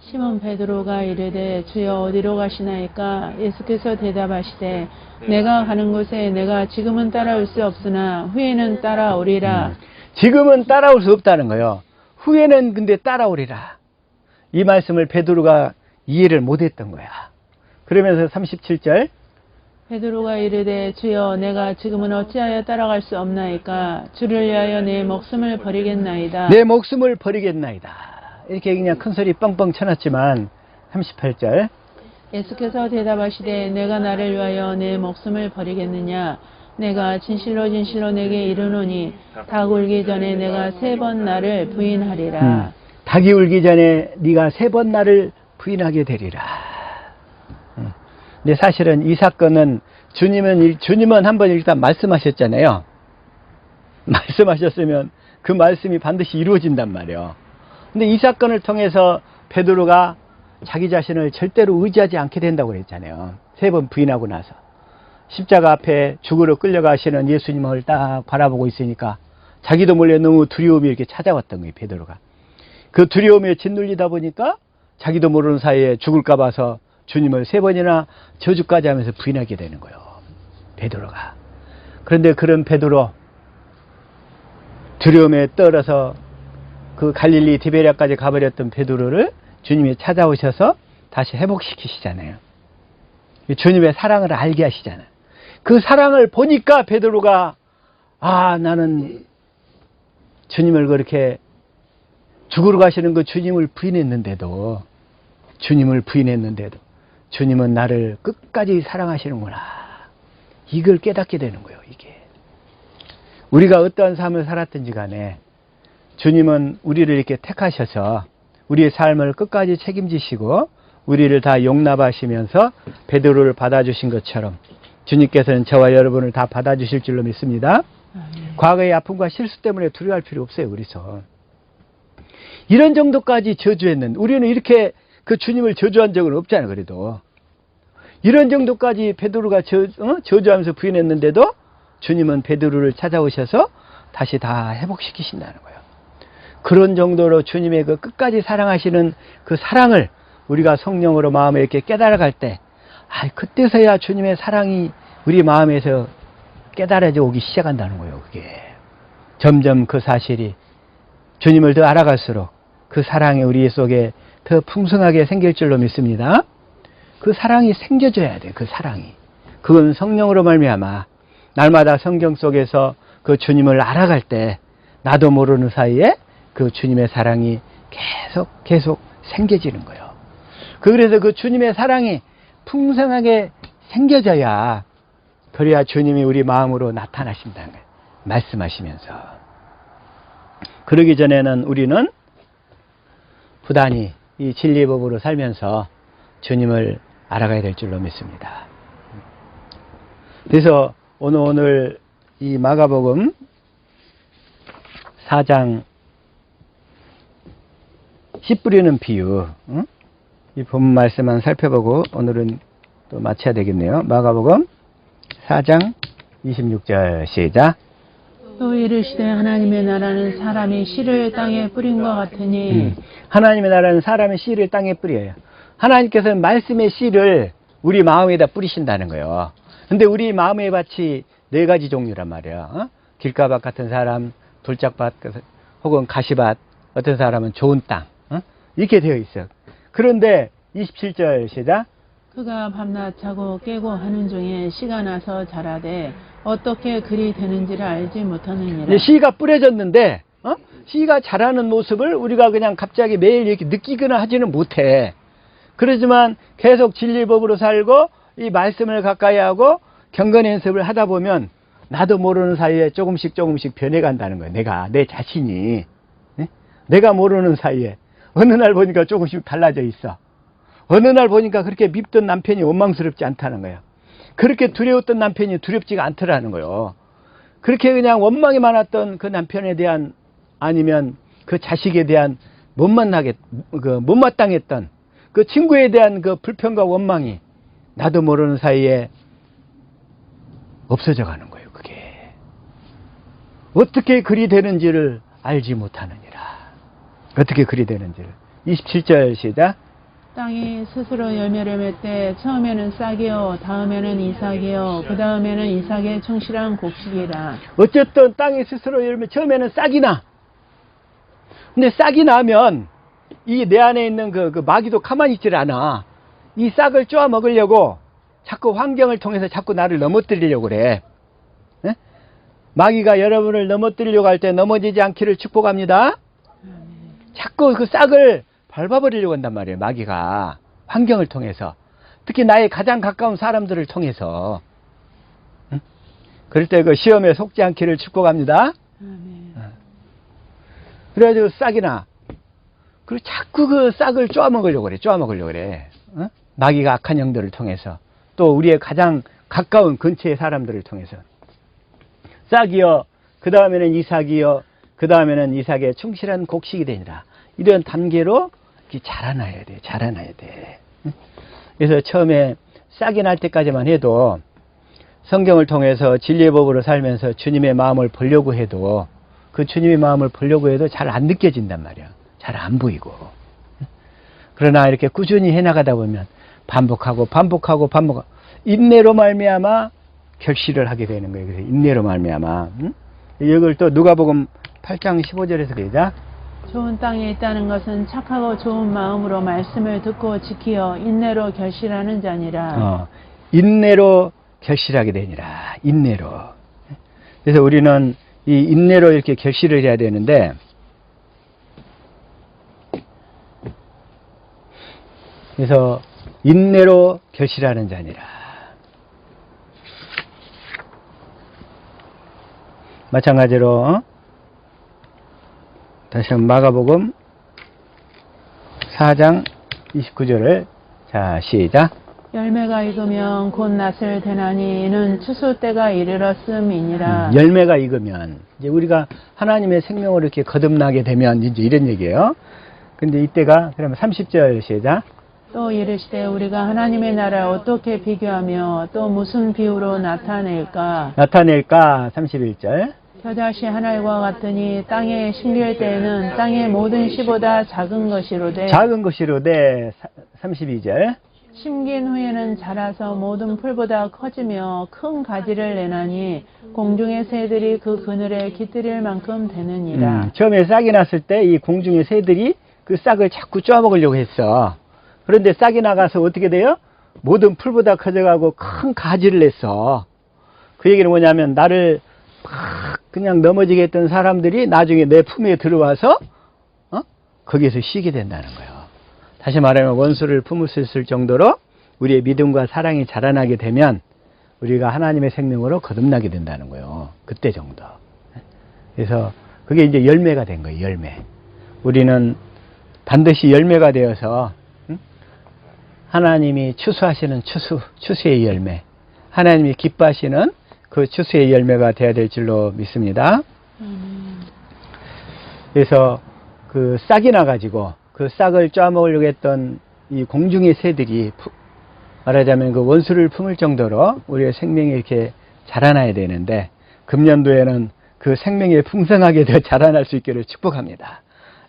B: 시몬 베드로가 이르되 주여 어디로 가시나이까? 예수께서 대답하시되 내가 가는 곳에 내가 지금은 따라올 수 없으나 후에는 따라오리라.
A: 지금은 따라올 수 없다는 거예요. 후에는 근데 따라오리라. 이 말씀을 베드로가 이해를 못했던 거야. 그러면서 37절.
B: 베드로가 이르되 주여 내가 지금은 어찌하여 따라갈 수 없나이까? 주를 위하여 내 목숨을 버리겠나이다.
A: 내 목숨을 버리겠나이다. 이렇게 그냥 큰 소리 뻥뻥 쳐놨지만 38절.
B: 예수께서 대답하시되 내가 나를 위하여 내 목숨을 버리겠느냐? 내가 진실로 내게 이르노니 닭 울기 전에 내가 3번 나를 부인하리라.
A: 닭이 울기 전에 네가 3번 나를 부인하게 되리라. 근데 사실은 이 사건은 주님은 한번 일단 말씀하셨잖아요. 말씀하셨으면 그 말씀이 반드시 이루어진단 말이에요. 근데 이 사건을 통해서 베드로가 자기 자신을 절대로 의지하지 않게 된다고 그랬잖아요. 3번 부인하고 나서. 십자가 앞에 죽으러 끌려가시는 예수님을 딱 바라보고 있으니까 자기도 몰래 너무 두려움이 이렇게 찾아왔던 거예요, 베드로가. 그 두려움에 짓눌리다 보니까 자기도 모르는 사이에 죽을까 봐서 주님을 3번이나 저주까지 하면서 부인하게 되는 거예요, 베드로가. 그런데 그런 베드로, 두려움에 떨어서 그 갈릴리 디베랴까지 가버렸던 베드로를 주님이 찾아오셔서 다시 회복시키시잖아요. 주님의 사랑을 알게 하시잖아요. 그 사랑을 보니까 베드로가 나는 주님을 그렇게 죽으러 가시는 그 주님을 부인했는데도 주님은 나를 끝까지 사랑하시는구나. 이걸 깨닫게 되는 거예요, 이게. 우리가 어떠한 삶을 살았든지 간에 주님은 우리를 이렇게 택하셔서 우리의 삶을 끝까지 책임지시고 우리를 다 용납하시면서 베드로를 받아주신 것처럼 주님께서는 저와 여러분을 다 받아주실 줄로 믿습니다. 과거의 아픔과 실수 때문에 두려워할 필요 없어요, 우리서. 이런 정도까지 저주했는데, 우리는 이렇게 그 주님을 저주한 적은 없잖아요, 그래도. 이런 정도까지 베드로가 저주하면서 부인했는데도 주님은 베드로를 찾아오셔서 다시 다 회복시키신다는 거예요. 그런 정도로 주님의 그 끝까지 사랑하시는 그 사랑을 우리가 성령으로 마음에 이렇게 깨달아갈 때, 그때서야 주님의 사랑이 우리 마음에서 깨달아져 오기 시작한다는 거예요, 그게. 점점 그 사실이 주님을 더 알아갈수록 그 사랑이 우리 속에 더 풍성하게 생길 줄로 믿습니다. 그 사랑이 생겨져야 돼, 그 사랑이. 그건 성령으로 말미암아 날마다 성경 속에서 그 주님을 알아갈 때 나도 모르는 사이에 그 주님의 사랑이 계속 생겨지는 거예요. 그래서 그 주님의 사랑이 풍성하게 생겨져야, 그래야 주님이 우리 마음으로 나타나신다는 거예요, 말씀하시면서. 그러기 전에는 우리는 부단히 이 진리의 법으로 살면서 주님을 알아가야 될 줄로 믿습니다. 그래서 오늘 이 마가복음 4장 씨 뿌리는 비유, 이 본문 말씀만 살펴보고 오늘은 또 마쳐야 되겠네요. 마가복음 4장 26절 시작.
B: 또 이르시되 하나님의 나라는 사람이 씨를 땅에 뿌린 것 같으니
A: 하나님의 나라는 사람의 씨를 땅에 뿌려요. 하나님께서는 말씀의 씨를 우리 마음에다 뿌리신다는 거예요. 근데 우리 마음의 밭이 4가지 종류란 말이에요. 길가밭 같은 사람, 돌짝밭 혹은 가시밭, 어떤 사람은 좋은 땅, 이렇게 되어 있어요. 그런데 27절 시작.
B: 그가 밤낮 자고 깨고 하는 중에 씨가 나서 자라되 어떻게 그리 되는지를 알지 못하느니라.
A: 씨가 뿌려졌는데 씨가 자라는 모습을 우리가 그냥 갑자기 매일 이렇게 느끼거나 하지는 못해. 그러지만 계속 진리법으로 살고 이 말씀을 가까이 하고 경건 연습을 하다 보면 나도 모르는 사이에 조금씩 변해간다는 거예요. 내 자신이. 내가 모르는 사이에 어느 날 보니까 조금씩 달라져 있어. 어느 날 보니까 그렇게 밉던 남편이 원망스럽지 않다는 거예요. 그렇게 두려웠던 남편이 두렵지가 않더라는 거예요. 그렇게 그냥 원망이 많았던 그 남편에 대한, 아니면 그 자식에 대한 못마땅했던 그 친구에 대한 그 불평과 원망이 나도 모르는 사이에 없어져 가는 거예요, 그게. 어떻게 그리 되는지를 알지 못하느니라. 어떻게 그리 되는지를. 27절 시작.
B: 땅이 스스로 열매를 맺되 처음에는 싹이요 다음에는 이삭이요 그 다음에는 이삭의 충실한 곡식이라.
A: 어쨌든 땅이 스스로 열매, 처음에는 싹이 나. 근데 싹이 나면 이 내 안에 있는 그 마귀도 가만히 있질 않아. 이 싹을 쪼아 먹으려고 자꾸 환경을 통해서 자꾸 나를 넘어뜨리려고 그래. 마귀가 여러분을 넘어뜨리려고 할 때 넘어지지 않기를 축복합니다. 자꾸 그 싹을 밟아버리려고 한단 말이에요, 마귀가. 환경을 통해서. 특히 나의 가장 가까운 사람들을 통해서. 그럴 때 그 시험에 속지 않기를 축복합니다. 그래가지고 싹이 나. 그리고 자꾸 그 싹을 쪼아먹으려고 그래. 마귀가 악한 영들을 통해서. 또 우리의 가장 가까운 근처의 사람들을 통해서. 싹이요, 그 다음에는 이삭이요, 그 다음에는 이삭의 충실한 곡식이 되니라. 이런 단계로 자라나야 돼. 자라나야 돼. 그래서 처음에 싹이 날 때까지만 해도 성경을 통해서 진리의 법으로 살면서 주님의 마음을 보려고 해도 그 주님의 마음을 보려고 해도 잘 안 느껴진단 말이야. 잘 안 보이고. 그러나 이렇게 꾸준히 해나가다 보면 반복하고 인내로 말미암아 결실을 하게 되는 거예요. 그래서 인내로 말미암아. 이걸 또 누가복음 8장 15절에서 배자.
B: 좋은 땅에 있다는 것은 착하고 좋은 마음으로 말씀을 듣고 지키어 인내로 결실하는 자니라.
A: 인내로 결실하게 되니라. 인내로. 그래서 우리는 이 인내로 이렇게 결실을 해야 되는데, 그래서 인내로 결실하는 자니라. 마찬가지로 다시 한번 마가복음 4장 29절을 자 시작.
B: 열매가 익으면 곧 낫을 대나니 이는 추수 때가 이르렀음이니라.
A: 열매가 익으면 이제 우리가 하나님의 생명으로 이렇게 거듭나게 되면 이제 이런 얘기예요. 근데 이때가 그러면 30절 시작.
B: 또 이르시되 우리가 하나님의 나라를 어떻게 비교하며 또 무슨 비유로 나타낼까?
A: 31절.
B: 겨자씨 하나와 같으니 땅에 심길 때에는 땅의 모든 씨보다 작은 것이로되
A: 32절.
B: 심긴 후에는 자라서 모든 풀보다 커지며 큰 가지를 내나니 공중의 새들이 그 그늘에 깃들일 만큼 되느니라.
A: 처음에 싹이 났을 때 이 공중의 새들이 그 싹을 자꾸 쪼아먹으려고 했어. 그런데 싹이 나가서 어떻게 돼요? 모든 풀보다 커져가고 큰 가지를 냈어. 그 얘기는 뭐냐면 나를 막 그냥 넘어지게 했던 사람들이 나중에 내 품에 들어와서 거기에서 쉬게 된다는 거예요. 다시 말하면 원수를 품을 수 있을 정도로 우리의 믿음과 사랑이 자라나게 되면 우리가 하나님의 생명으로 거듭나게 된다는 거예요. 그때 정도. 그래서 그게 이제 열매가 된 거예요. 열매. 우리는 반드시 열매가 되어서 하나님이 추수하시는 추수의 열매, 하나님이 기뻐하시는 그 추수의 열매가 되어야 될 줄로 믿습니다. 그래서 그 싹이 나가지고 그 싹을 쪼아먹으려고 했던 이 공중의 새들이 말하자면 그 원수를 품을 정도로 우리의 생명이 이렇게 자라나야 되는데 금년도에는 그 생명이 풍성하게 더 자라날 수 있기를 축복합니다.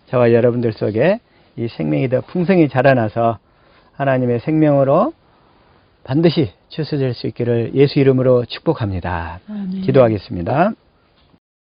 A: 저와 여러분들 속에 이 생명이 더 풍성히 자라나서 하나님의 생명으로 반드시 추수될 수 있기를 예수 이름으로 축복합니다.
B: 아멘.
A: 기도하겠습니다.